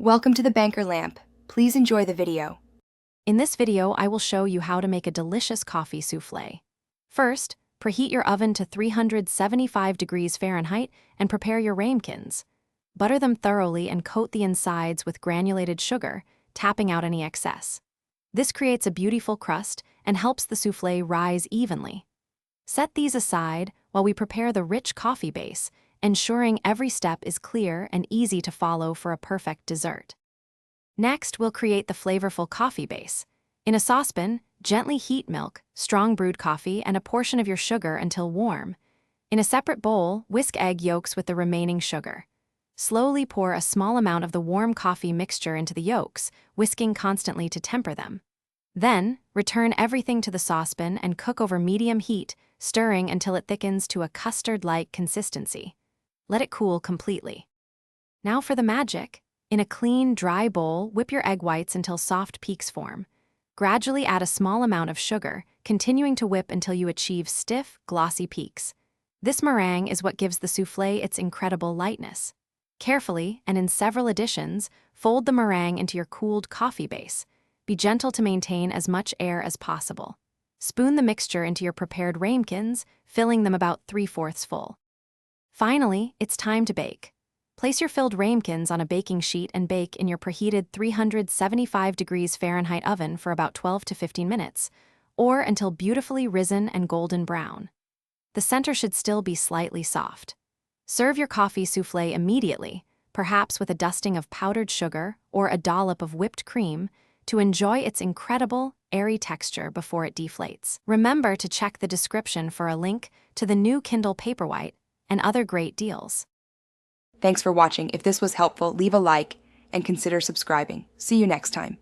Welcome to the Banker Lamp. Please enjoy the video. In this video, I will show you how to make a delicious coffee soufflé. First, preheat your oven to 375 degrees Fahrenheit and prepare your ramekins. Butter them thoroughly and coat the insides with granulated sugar, tapping out any excess. This creates a beautiful crust and helps the soufflé rise evenly. Set these aside while we prepare the rich coffee base, ensuring every step is clear and easy to follow for a perfect dessert. Next, we'll create the flavorful coffee base. In a saucepan, gently heat milk, strong brewed coffee, and a portion of your sugar until warm. In a separate bowl, whisk egg yolks with the remaining sugar. Slowly pour a small amount of the warm coffee mixture into the yolks, whisking constantly to temper them. Then, return everything to the saucepan and cook over medium heat, stirring until it thickens to a custard-like consistency. Let it cool completely. Now for the magic. In a clean, dry bowl, whip your egg whites until soft peaks form. Gradually add a small amount of sugar, continuing to whip until you achieve stiff, glossy peaks. This meringue is what gives the soufflé its incredible lightness. Carefully, and in several additions, fold the meringue into your cooled coffee base. Be gentle to maintain as much air as possible. Spoon the mixture into your prepared ramekins, filling them about 3/4 full. Finally, it's time to bake. Place your filled ramekins on a baking sheet and bake in your preheated 375 degrees Fahrenheit oven for about 12 to 15 minutes, or until beautifully risen and golden brown. The center should still be slightly soft. Serve your coffee soufflé immediately, perhaps with a dusting of powdered sugar or a dollop of whipped cream, to enjoy its incredible, airy texture before it deflates. Remember to check the description for a link to the new Kindle Paperwhite and other great deals. Thanks for watching. If this was helpful, leave a like and consider subscribing. See you next time.